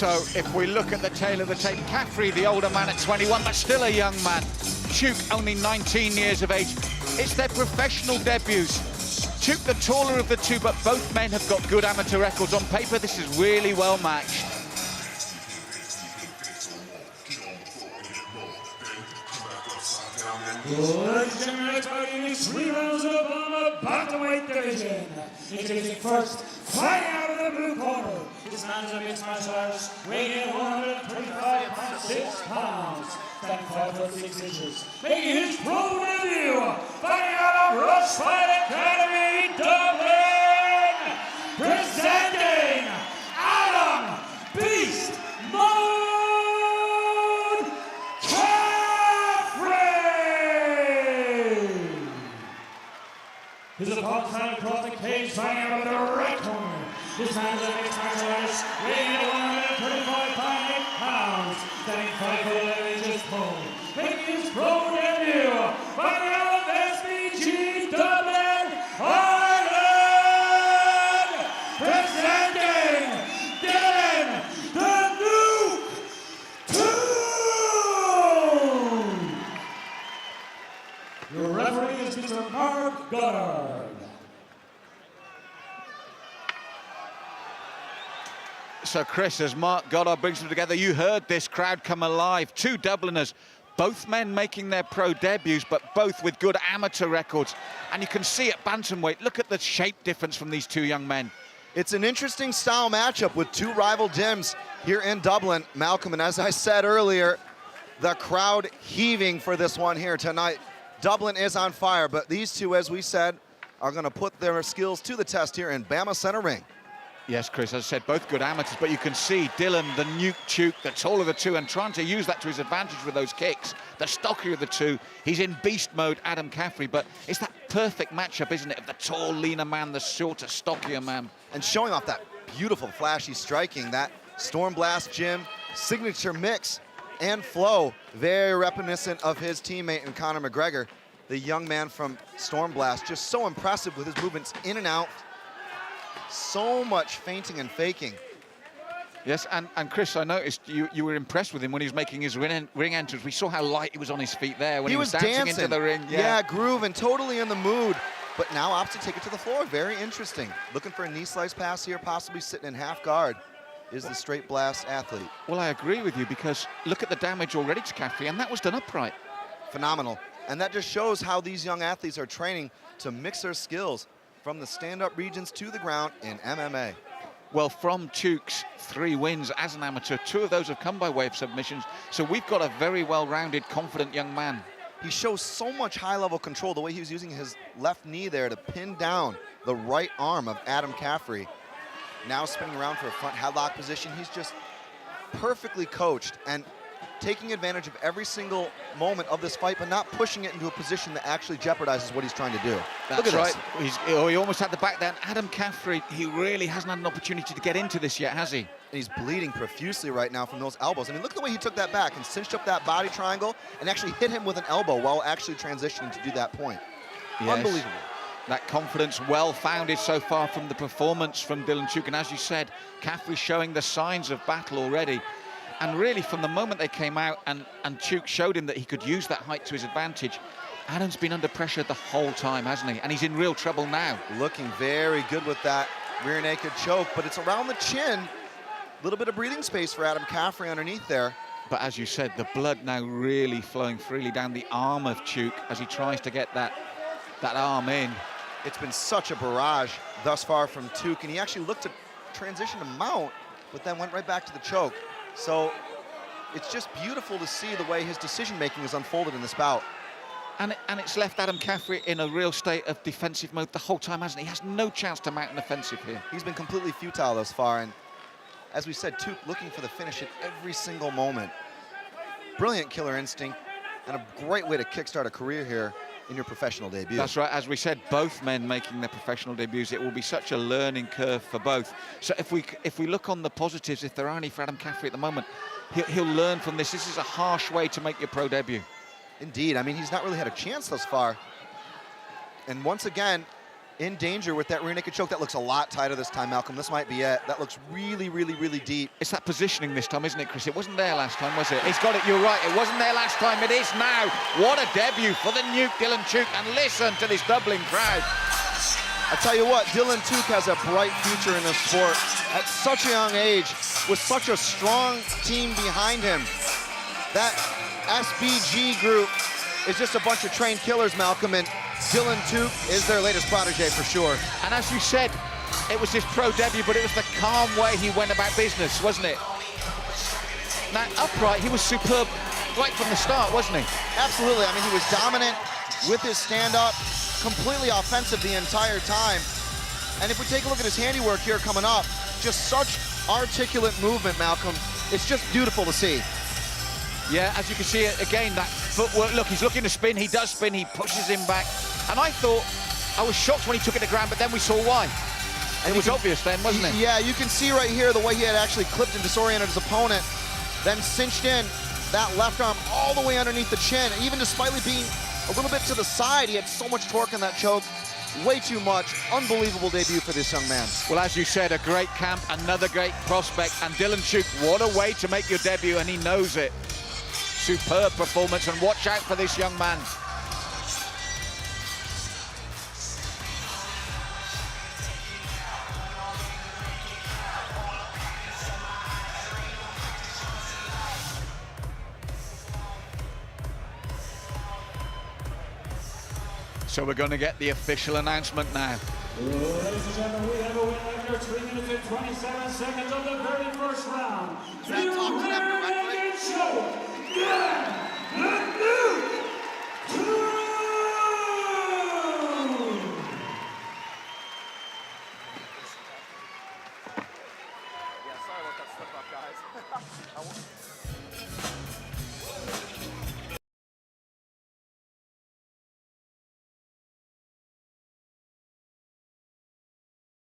So if we look at the tail of the tape, Caffrey, the older man at 21, but still a young man. Tuke, only 19 years of age. It's their professional debuts. Tuke, the taller of the two, but both men have got good amateur records. On paper, this is really well matched. Ladies and gentlemen, fighting in 3 rounds of BAMMA bantamweight division. Introducing first, fighting out of the blue corner. This man is a mixed martial artist, weighing in 125.6 pounds, standing 5 foot 6 inches. Making his pro debut, fighting out of Rush Fight Academy, Dublin, presenting Adam Beast Mode. His opponent standing across the cage, fighting out of the right corner. This man is a mixed martial artist, weighing in 135.8 pounds, standing 5 foot 11 inches tall. Making his pro debut, fighting out of SBG Dublin, Ireland, presenting Dylan the Nuke Tuke. Your referee is Mr. Mark Goddard. So, Chris, as Mark Goddard brings them together, you heard this crowd come alive. Two Dubliners, both men making their pro debuts, but both with good amateur records. And you can see at bantamweight, look at the shape difference from these two young men. It's an interesting style matchup with two rival gyms here in Dublin, Malcolm. And as I said earlier, the crowd heaving for this one here tonight. Dublin is on fire, but these two, as we said, are going to put their skills to the test here in BAMMA Center Ring. Yes, Chris, as I said, both good amateurs, but you can see Dylan, the Nuke Tuke, the taller of the two, and trying to use that to his advantage with those kicks. The stockier of the two, he's in beast mode, Adam Caffrey, but it's that perfect matchup, isn't it, of the tall, leaner man, the shorter, stockier man. And showing off that beautiful, flashy striking, that Storm Blast Gym signature mix and flow, very reminiscent of his teammate in Conor McGregor, the young man from Storm Blast, just so impressive with his movements in and out. So much feinting and faking. Yes, and Chris, I noticed you were impressed with him when he was making his ring entrance. We saw how light he was on his feet there when he was dancing into the ring. Yeah, grooving, totally in the mood. But now opts to take it to the floor. Very interesting. Looking for a knee slice pass here, possibly sitting in half guard is the straight blast athlete. Well, I agree with you, because look at the damage already to Caffrey, and that was done upright. Phenomenal. And that just shows how these young athletes are training to mix their skills from the stand-up regions to the ground in MMA. Well, from Tuke's 3 wins as an amateur, 2 of those have come by way of submissions, so we've got a very well-rounded, confident young man. He shows so much high-level control, the way he was using his left knee there to pin down the right arm of Adam Caffrey. Now spinning around for a front headlock position. He's just perfectly coached and taking advantage of every single moment of this fight, but not pushing it into a position that actually jeopardizes what he's trying to do. That's right. He almost had the back down. Adam Caffrey, he really hasn't had an opportunity to get into this yet, has he? And he's bleeding profusely right now from those elbows. I mean, look at the way he took that back and cinched up that body triangle and actually hit him with an elbow while actually transitioning to do that point. Yes. Unbelievable. That confidence well-founded so far from the performance from Dylan Tuke. And as you said, Caffrey showing the signs of battle already. And really, from the moment they came out and Tuke showed him that he could use that height to his advantage, Adam's been under pressure the whole time, hasn't he? And he's in real trouble now. Looking very good with that rear naked choke, but it's around the chin. A little bit of breathing space for Adam Caffrey underneath there. But as you said, the blood now really flowing freely down the arm of Tuke as he tries to get that arm in. It's been such a barrage thus far from Tuke, and he actually looked to transition to mount, but then went right back to the choke. So it's just beautiful to see the way his decision-making is unfolded in this bout. And it's left Adam Caffrey in a real state of defensive mode the whole time, hasn't he? He has no chance to mount an offensive here. He's been completely futile thus far, and as we said, Tuke looking for the finish at every single moment. Brilliant killer instinct, and a great way to kickstart a career here in your professional debut. That's right. As we said, both men making their professional debuts, it will be such a learning curve for both. So if we look on the positives, if there are any for Adam Caffrey at the moment, he'll learn from this. This is a harsh way to make your pro debut. Indeed. I mean, he's not really had a chance thus far. And once again, in danger with that rear naked choke. That looks a lot tighter this time, Malcolm. This might be it. That looks really, really, really deep. It's that positioning this time, isn't it, Chris? It wasn't there last time, was it? He's got it, you're right. It wasn't there last time, it is now. What a debut for the Nuke, Dylan Tuke, and listen to this Dublin crowd. I tell you what, Dylan Tuke has a bright future in this sport at such a young age, with such a strong team behind him. That SBG group is just a bunch of trained killers, Malcolm, and Dylan Tuke is their latest protege for sure. And as you said, it was his pro debut, but it was the calm way he went about business, wasn't it? Now, upright, he was superb right from the start, wasn't he? Absolutely. I mean, he was dominant with his stand-up, completely offensive the entire time. And if we take a look at his handiwork here coming up, just such articulate movement, Malcolm. It's just beautiful to see. Yeah, as you can see it again, that footwork. Look, he's looking to spin. He does spin. He pushes him back. And I was shocked when he took it to ground, but then we saw why. And it was obvious then, wasn't it? Yeah, you can see right here the way he had actually clipped and disoriented his opponent, then cinched in that left arm all the way underneath the chin. Even despite being a little bit to the side, he had so much torque in that choke. Way too much. Unbelievable debut for this young man. Well, as you said, a great camp, another great prospect. And Dylan Tuke, what a way to make your debut, and he knows it. Superb performance, and watch out for this young man. So we're going to get the official announcement now. Ladies and gentlemen, we have a winner after 3 minutes and 27 seconds of the very first round. The rear naked choke, Dylan Tuke. Yeah, sorry about that slip up, guys.